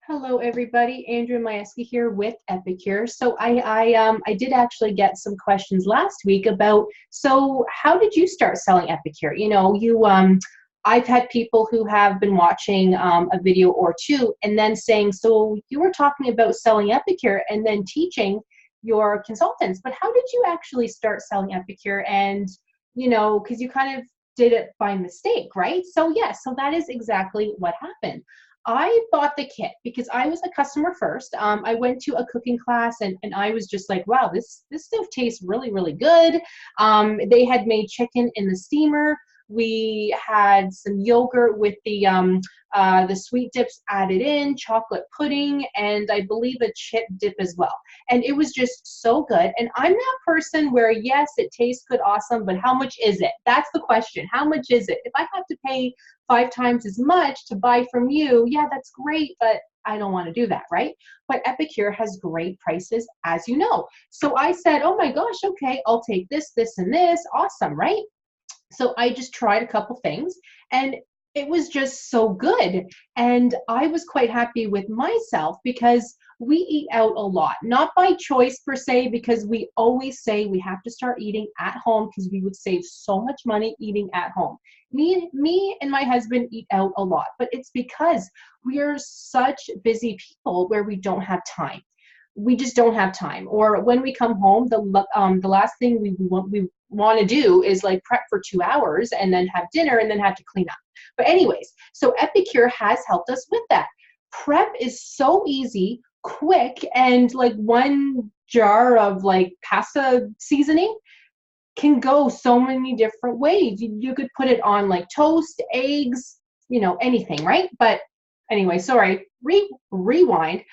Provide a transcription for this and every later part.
Hello, everybody. Andrew Majewski here with Epicure. So I did actually get some questions last week about, so how did you start selling Epicure? I've had people who have been watching a video or two and then saying, so you were talking about selling Epicure and then teaching your consultants, but how did you actually start selling Epicure? And because you kind of did it by mistake, right? So yes, so that is exactly what happened. I bought the kit because I was a customer first. I went to a cooking class and I was just like, wow, this stuff tastes really, really good. They had made chicken in the steamer. We had some yogurt with the sweet dips added in, chocolate pudding, and I believe a chip dip as well. And it was just so good. And I'm that person where, yes, it tastes good, awesome, but how much is it? That's the question. How much is it? If I have to pay 5 times as much to buy from you, yeah, that's great, but I don't want to do that, right? But Epicure has great prices, as you know. So I said, oh my gosh, okay, I'll take this, this, and this. Awesome, right? So I just tried a couple things and it was just so good. And I was quite happy with myself because we eat out a lot, not by choice per se, because we always say we have to start eating at home because we would save so much money eating at home. Me and my husband eat out a lot, but it's because we are such busy people where we don't have time. We just don't have time. Or when we come home, the last thing we want to do is like prep for 2 hours and then have dinner and then have to clean up. But anyways, so Epicure has helped us with that. Prep is so easy, quick, and like one jar of like pasta seasoning can go so many different ways. You could put it on like toast, eggs, anything, right? But anyway, sorry, rewind.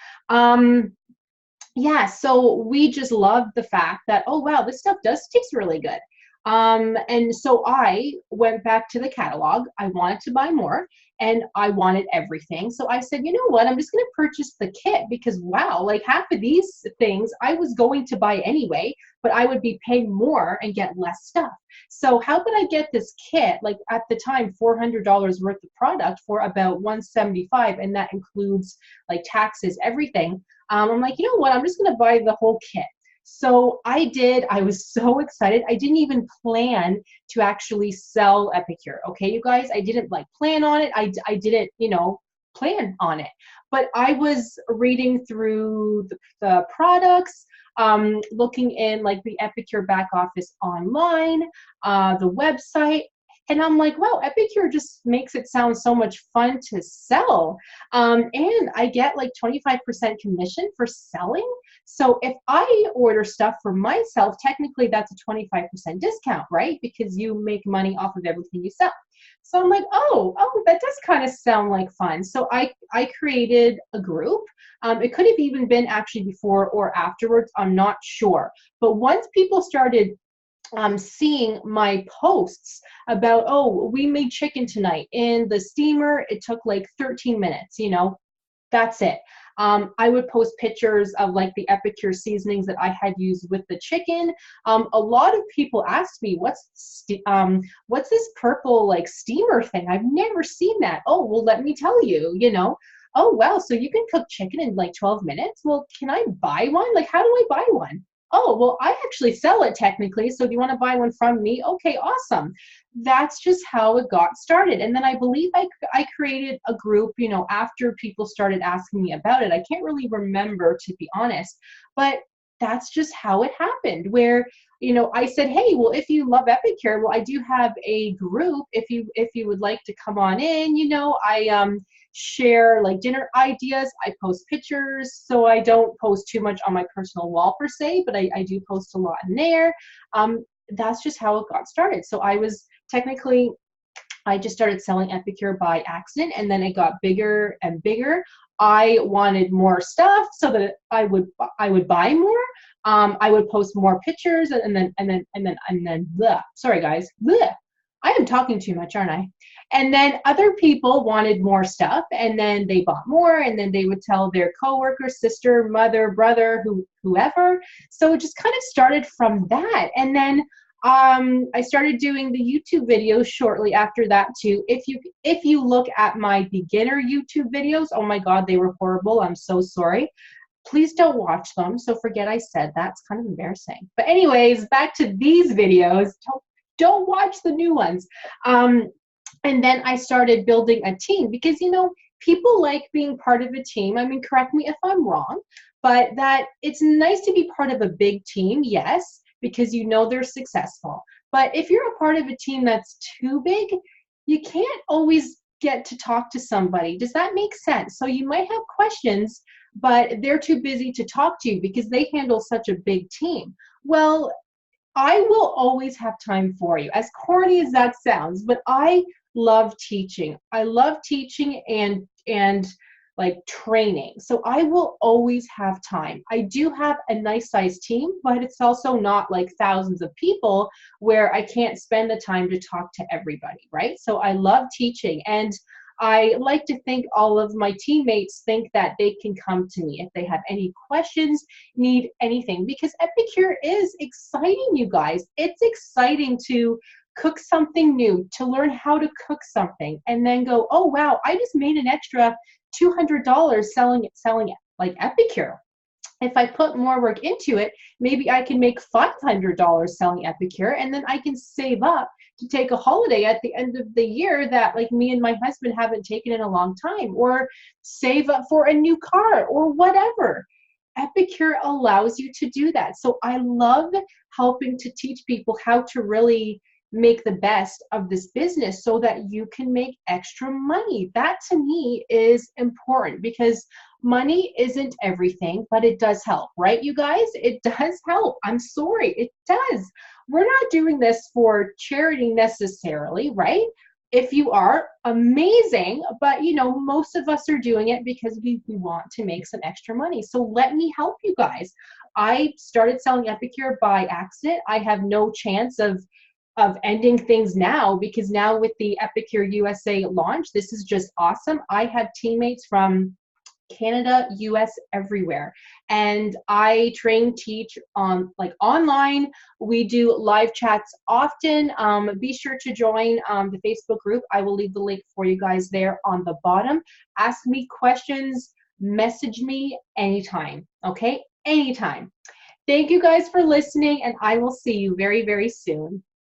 Yeah, so we just loved the fact that, oh wow, this stuff does taste really good. And so I went back to the catalog. I wanted to buy more and I wanted everything. So I said, you know what, I'm just going to purchase the kit because wow, like half of these things I was going to buy anyway, but I would be paying more and get less stuff. So how could I get this kit, like at the time, $400 worth of product for about $175, and that includes like taxes, everything. I'm like, you know what? I'm just going to buy the whole kit. So I did. I was so excited. I didn't even plan to actually sell Epicure. Okay, you guys, I didn't like plan on it. I didn't, plan on it. But I was reading through the products, looking in like the Epicure back office online, the website. And I'm like, wow, Epicure just makes it sound so much fun to sell. And I get like 25% commission for selling. So if I order stuff for myself, technically that's a 25% discount, right? Because you make money off of everything you sell. So I'm like, oh, that does kind of sound like fun. So I created a group. It could have even been actually before or afterwards. I'm not sure. But once people started seeing my posts about, oh, we made chicken tonight in the steamer, it took like 13 minutes, that's it. I would post pictures of like the Epicure seasonings that I had used with the chicken. A lot of people asked me, what's this purple like steamer thing? I've never seen that. Oh, well, let me tell you, oh, wow, so you can cook chicken in like 12 minutes? Well, can I buy one? Like, how do I buy one? Oh, well, I actually sell it technically, so do you want to buy one from me? Okay, awesome. That's just how it got started. And then I believe I created a group, after people started asking me about it. I can't really remember, to be honest, but that's just how it happened, where, I said, hey, well, if you love Epicure, well, I do have a group. If you would like to come on in, I share like dinner ideas. I post pictures, so I don't post too much on my personal wall per se, but I do post a lot in there. That's just how it got started. So I just started selling Epicure by accident, and then it got bigger and bigger. I wanted more stuff so that I would buy more. I would post more pictures, and then blah. Sorry guys, blah. I am talking too much, aren't I? And then other people wanted more stuff, and then they bought more, and then they would tell their coworker, sister, mother, brother, whoever. So it just kind of started from that. And then I started doing the YouTube videos shortly after that too. If you look at my beginner YouTube videos, oh my God, they were horrible. I'm so sorry. Please don't watch them. So forget I said that. It's kind of embarrassing. But anyways, back to these videos. Don't watch the new ones. And then I started building a team because, you know, people like being part of a team. I mean, correct me if I'm wrong, but that it's nice to be part of a big team, yes, because you know they're successful. But if you're a part of a team that's too big, you can't always get to talk to somebody. Does that make sense? So you might have questions, but they're too busy to talk to you because they handle such a big team. Well, I will always have time for you, as corny as that sounds, but I love teaching. I love teaching and like training. So I will always have time. I do have a nice sized team, but it's also not like thousands of people where I can't spend the time to talk to everybody, right? So I love teaching, and I like to think all of my teammates think that they can come to me if they have any questions, need anything, because Epicure is exciting, you guys. It's exciting to cook something new, to learn how to cook something, and then go, oh wow, I just made an extra $200 selling it like Epicure. If I put more work into it, maybe I can make $500 selling Epicure, and then I can save up to take a holiday at the end of the year that like me and my husband haven't taken in a long time, or save up for a new car or whatever. Epicure allows you to do that. So I love helping to teach people how to really make the best of this business so that you can make extra money. That to me is important because money isn't everything, but it does help, right, you guys? It does help. I'm sorry, it does. We're not doing this for charity necessarily, right? If you are, amazing, but you know, most of us are doing it because we want to make some extra money. So let me help you guys. I started selling Epicure by accident. I have no chance of ending things now, because now with the Epicure USA launch, this is just awesome. I have teammates from Canada, US, everywhere. And I train, teach on like online. We do live chats often. Be sure to join the Facebook group. I will leave the link for you guys there on the bottom. Ask me questions, message me anytime, okay? Anytime. Thank you guys for listening, and I will see you very, very soon.